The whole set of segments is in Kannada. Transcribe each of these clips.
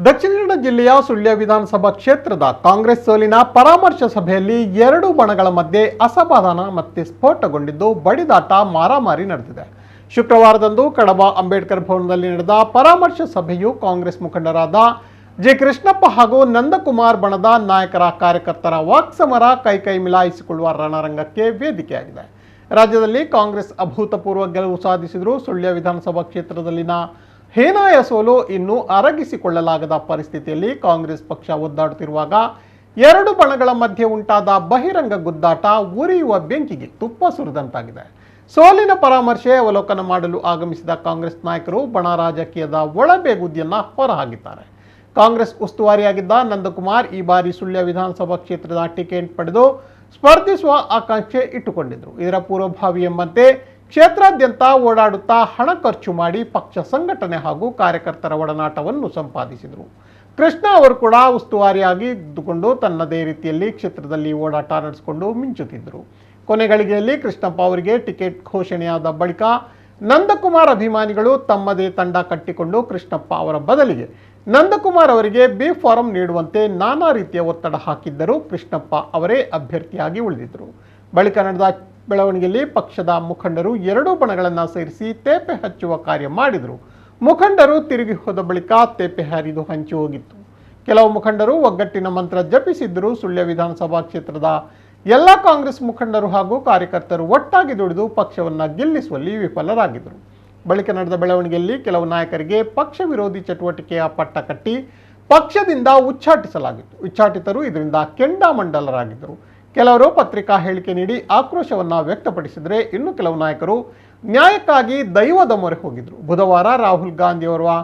ದಕ್ಷಿಣ ಕನ್ನಡ ಜಿಲ್ಲೆಯ ಸುಳ್ಯ ವಿಧಾನಸಭಾ ಕ್ಷೇತ್ರದ ಕಾಂಗ್ರೆಸ್ ಸೋಲಿನ ಪರಾಮರ್ಶೆ ಸಭೆಯಲ್ಲಿ ಎರಡು ಬಣಗಳ ಮಧ್ಯೆ ಅಸಮಾಧಾನ ಮತ್ತೆ ಸ್ಫೋಟಗೊಂಡಿದ್ದು ಬಡಿದಾಟ ಮಾರಾಮಾರಿ ನಡೆದಿದೆ. ಶುಕ್ರವಾರದಂದು ಕಡಬ ಅಂಬೇಡ್ಕರ್ ಭವನದಲ್ಲಿ ನಡೆದ ಪರಾಮರ್ಶೆ ಸಭೆಯು ಕಾಂಗ್ರೆಸ್ ಮುಖಂಡರಾದ ಜೆ ಕೃಷ್ಣಪ್ಪ ಹಾಗೂ ನಂದಕುಮಾರ್ ಬಣದ ನಾಯಕರ ಕಾರ್ಯಕರ್ತರ ವಾಕ್ಸಮರ ಕೈ ಮಿಲಾಯಿಸಿಕೊಳ್ಳುವ ರಣರಂಗಕ್ಕೆ ವೇದಿಕೆಯಾಗಿದೆ. ರಾಜ್ಯದಲ್ಲಿ ಕಾಂಗ್ರೆಸ್ ಅಭೂತಪೂರ್ವ ಗೆಲುವು ಸಾಧಿಸಿದರೂ ಸುಳ್ಯ ವಿಧಾನಸಭಾ ಕ್ಷೇತ್ರದಲ್ಲಿನ ಹೇನಾಯ ಸೋಲು ಇನ್ನೂ ಅರಗಿಸಿಕೊಳ್ಳಲಾಗದ ಪರಿಸ್ಥಿತಿಯಲ್ಲಿ ಕಾಂಗ್ರೆಸ್ ಪಕ್ಷ ಒದ್ದಾಡುತ್ತಿರುವಾಗ ಎರಡು ಬಣಗಳ ಮಧ್ಯೆ ಉಂಟಾದ ಬಹಿರಂಗ ಗುದ್ದಾಟ ಉರಿಯುವ ಬೆಂಕಿಗೆ ತುಪ್ಪ ಸುರಿದಂತಾಗಿದೆ. ಸೋಲಿನ ಪರಾಮರ್ಶೆ ಅವಲೋಕನ ಮಾಡಲು ಆಗಮಿಸಿದ ಕಾಂಗ್ರೆಸ್ ನಾಯಕರು ಬಣ ರಾಜಕೀಯದ ಒಳಬೇಗುದಿಯನ್ನ ಹೊರಹಾಕಿದ್ದಾರೆ. ಕಾಂಗ್ರೆಸ್ ಉಸ್ತುವಾರಿಯಾಗಿದ್ದ ನಂದಕುಮಾರ್ ಈ ಬಾರಿ ಸುಳ್ಯ ವಿಧಾನಸಭಾ ಕ್ಷೇತ್ರದ ಟಿಕೆಟ್ ಪಡೆದು ಸ್ಪರ್ಧಿಸುವ ಆಕಾಂಕ್ಷೆ ಇಟ್ಟುಕೊಂಡಿದ್ದರು. ಇದರ ಪೂರ್ವಭಾವಿ ಎಂಬಂತೆ ಕ್ಷೇತ್ರಾದ್ಯಂತ ಓಡಾಡುತ್ತಾ ಹಣ ಖರ್ಚು ಮಾಡಿ ಪಕ್ಷ ಸಂಘಟನೆ ಹಾಗೂ ಕಾರ್ಯಕರ್ತರ ಒಡನಾಟವನ್ನು ಸಂಪಾದಿಸಿದರು. ಕೃಷ್ಣ ಅವರು ಕೂಡ ಉಸ್ತುವಾರಿಯಾಗಿ ಇದ್ದುಕೊಂಡು ತನ್ನದೇ ರೀತಿಯಲ್ಲಿ ಕ್ಷೇತ್ರದಲ್ಲಿ ಓಡಾಟ ನಡೆಸಿಕೊಂಡು ಮಿಂಚುತ್ತಿದ್ದರು. ಕೊನೆಗಳಿಗೆಯಲ್ಲಿ ಕೃಷ್ಣಪ್ಪ ಅವರಿಗೆ ಟಿಕೆಟ್ ಘೋಷಣೆಯಾದ ಬಳಿಕ ನಂದಕುಮಾರ್ ಅಭಿಮಾನಿಗಳು ತಮ್ಮದೇ ತಂಡ ಕಟ್ಟಿಕೊಂಡು ಕೃಷ್ಣಪ್ಪ ಅವರ ಬದಲಿಗೆ ನಂದಕುಮಾರ್ ಅವರಿಗೆ ಬಿ ಫಾರಂ ನೀಡುವಂತೆ ನಾನಾ ರೀತಿಯ ಒತ್ತಡ ಹಾಕಿದ್ದರೂ ಕೃಷ್ಣಪ್ಪ ಅವರೇ ಅಭ್ಯರ್ಥಿಯಾಗಿ ಉಳಿದಿದ್ದರು. ಬಳಿಕ ನಡೆದ ಬೆಳವಣಿಗೆಯಲ್ಲಿ ಪಕ್ಷದ ಮುಖಂಡರು ಎರಡೂ ಬಣಗಳನ್ನು ಸೇರಿಸಿ ತೇಪೆ ಹಚ್ಚುವ ಕಾರ್ಯ ಮಾಡಿದರು. ಮುಖಂಡರು ತಿರುಗಿ ಹೋದ ಬಳಿಕ ತೇಪೆ ಹರಿದು ಹಂಚಿ ಹೋಗಿತ್ತು. ಕೆಲವು ಮುಖಂಡರು ಒಗ್ಗಟ್ಟಿನ ಮಂತ್ರ ಜಪಿಸಿದ್ದರೂ ಸುಳ್ಯ ವಿಧಾನಸಭಾ ಕ್ಷೇತ್ರದ ಎಲ್ಲ ಕಾಂಗ್ರೆಸ್ ಮುಖಂಡರು ಹಾಗೂ ಕಾರ್ಯಕರ್ತರು ಒಟ್ಟಾಗಿ ದುಡಿದು ಪಕ್ಷವನ್ನು ಗೆಲ್ಲಿಸುವಲ್ಲಿ ವಿಫಲರಾಗಿದ್ದರು. ಬಳಿಕ ನಡೆದ ಬೆಳವಣಿಗೆಯಲ್ಲಿ ಕೆಲವು ನಾಯಕರಿಗೆ ಪಕ್ಷ ವಿರೋಧಿ ಚಟುವಟಿಕೆಯ ಪಟ್ಟ ಕಟ್ಟಿ ಪಕ್ಷದಿಂದ ಉಚ್ಚಾಟಿಸಲಾಗಿತ್ತು. ಉಚ್ಚಾಟಿತರು ಇದರಿಂದ ಕೆಂಡಾಮಂಡಲರಾಗಿದ್ದರು. ಕೆಲವರು ಪತ್ರಿಕಾ ಹೇಳಿಕೆ ನೀಡಿ ಆಕ್ರೋಶವನ್ನು ವ್ಯಕ್ತಪಡಿಸಿದರೆ ಇನ್ನು ಕೆಲವು ನಾಯಕರು ನ್ಯಾಯಕ್ಕಾಗಿ ದೈವದ ಮೊರೆ ಹೋಗಿದ್ರು. ಬುಧವಾರ ರಾಹುಲ್ ಗಾಂಧಿಯವರ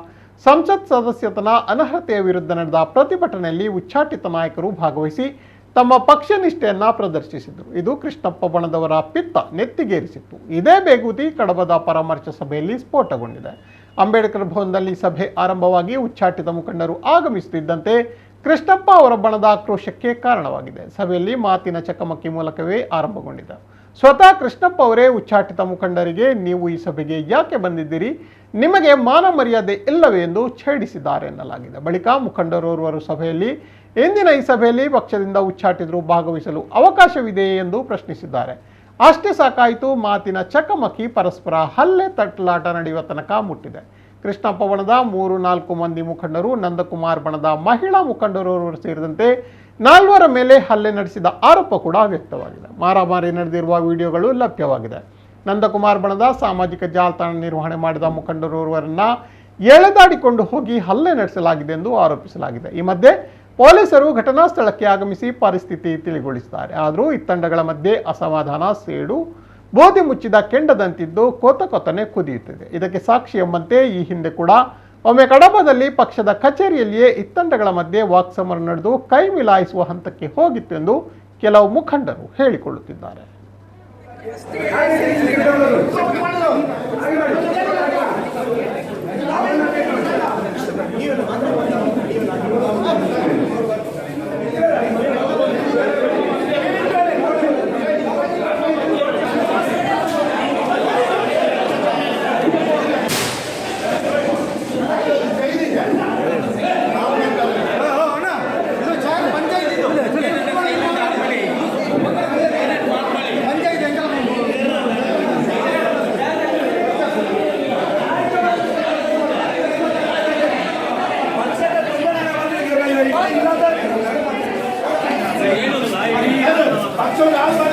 ಸಂಸತ್ ಸದಸ್ಯತನ ಅನರ್ಹತೆಯ ವಿರುದ್ಧ ನಡೆದ ಪ್ರತಿಭಟನೆಯಲ್ಲಿ ಉಚ್ಚಾಟಿತ ನಾಯಕರು ಭಾಗವಹಿಸಿ ತಮ್ಮ ಪಕ್ಷ ನಿಷ್ಠೆಯನ್ನ ಪ್ರದರ್ಶಿಸಿದರು. ಇದು ಕೃಷ್ಣಪ್ಪ ಬಣದವರ ಪಿತ್ತ ನೆತ್ತಿಗೇರಿಸಿತ್ತು. ಇದೇ ಬೇಗುದಿ ಕಡಬದ ಪರಾಮರ್ಶೆ ಸಭೆಯಲ್ಲಿ ಸ್ಫೋಟಗೊಂಡಿದೆ. ಅಂಬೇಡ್ಕರ್ ಭವನದಲ್ಲಿ ಸಭೆ ಆರಂಭವಾಗಿ ಉಚ್ಚಾಟಿತ ಮುಖಂಡರು ಆಗಮಿಸುತ್ತಿದ್ದಂತೆ ಕೃಷ್ಣಪ್ಪ ಅವರ ಬಣದ ಆಕ್ರೋಶಕ್ಕೆ ಕಾರಣವಾಗಿದೆ. ಸಭೆಯಲ್ಲಿ ಮಾತಿನ ಚಕಮಕಿ ಮೂಲಕವೇ ಆರಂಭಗೊಂಡಿದೆ. ಸ್ವತಃ ಕೃಷ್ಣಪ್ಪ ಅವರೇ ಉಚ್ಚಾಟಿತ ಮುಖಂಡರಿಗೆ ನೀವು ಈ ಸಭೆಗೆ ಯಾಕೆ ಬಂದಿದ್ದೀರಿ, ನಿಮಗೆ ಮಾನ ಮರ್ಯಾದೆ ಇಲ್ಲವೇ ಎಂದು ಛೇಡಿಸಿದ್ದಾರೆ ಎನ್ನಲಾಗಿದೆ. ಬಳಿಕ ಮುಖಂಡರೋರ್ವರು ಸಭೆಯಲ್ಲಿ ಇಂದಿನ ಈ ಸಭೆಯಲ್ಲಿ ಪಕ್ಷದಿಂದ ಉಚ್ಚಾಟಿತರು ಭಾಗವಹಿಸಲು ಅವಕಾಶವಿದೆಯೇ ಎಂದು ಪ್ರಶ್ನಿಸಿದ್ದಾರೆ. ಅಷ್ಟೇ ಸಾಕಾಯಿತು, ಮಾತಿನ ಚಕಮಕಿ ಪರಸ್ಪರ ಹಲ್ಲೆ ತಟ್ಟಲಾಟ ನಡೆಯುವ ತನಕ ಮುಟ್ಟಿದೆ. ಕೃಷ್ಣಪ್ಪ ಬಣದ 3-4 ಮಂದಿ ಮುಖಂಡರು, ನಂದಕುಮಾರ್ ಬಣದ ಮಹಿಳಾ ಮುಖಂಡರೋರ್ವರು ಸೇರಿದಂತೆ 4 ಮೇಲೆ ಹಲ್ಲೆ ನಡೆಸಿದ ಆರೋಪ ಕೂಡ ವ್ಯಕ್ತವಾಗಿದೆ. ಮಾರಾಮಾರಿ ನಡೆದಿರುವ ವಿಡಿಯೋಗಳು ಲಭ್ಯವಾಗಿದೆ. ನಂದಕುಮಾರ್ ಬಣದ ಸಾಮಾಜಿಕ ಜಾಲತಾಣ ನಿರ್ವಹಣೆ ಮಾಡಿದ ಮುಖಂಡರೋರ್ವರನ್ನ ಎಳೆದಾಡಿಕೊಂಡು ಹೋಗಿ ಹಲ್ಲೆ ನಡೆಸಲಾಗಿದೆ ಎಂದು ಆರೋಪಿಸಲಾಗಿದೆ. ಈ ಮಧ್ಯೆ ಪೊಲೀಸರು ಘಟನಾ ಸ್ಥಳಕ್ಕೆ ಆಗಮಿಸಿ ಪರಿಸ್ಥಿತಿ ತಿಳಿಗೊಳಿಸಿದ್ದಾರೆ. ಆದರೂ ಈ ತಂಡಗಳ ಮಧ್ಯೆ ಅಸಮಾಧಾನ, ಸೇಡು, ಬೋಧಿ ಮುಚ್ಚಿದ ಕೆಂಡದಂತಿದ್ದು ಕೊತನೆ ಕುದಿಯುತ್ತಿದೆ. ಇದಕ್ಕೆ ಸಾಕ್ಷಿ ಎಂಬಂತೆ ಈ ಹಿಂದೆ ಕೂಡ ಒಮ್ಮೆ ಕಡಬದಲ್ಲಿ ಪಕ್ಷದ ಕಚೇರಿಯಲ್ಲಿಯೇ ಇತ್ತಂಡಗಳ ಮಧ್ಯೆ ವಾಕ್ಸಮರ ನಡೆದು ಕೈ ಮಿಲಾಯಿಸುವ ಹಂತಕ್ಕೆ ಹೋಗಿತ್ತು ಎಂದು ಕೆಲವು ಮುಖಂಡರು ಹೇಳಿಕೊಳ್ಳುತ್ತಿದ್ದಾರೆ. Action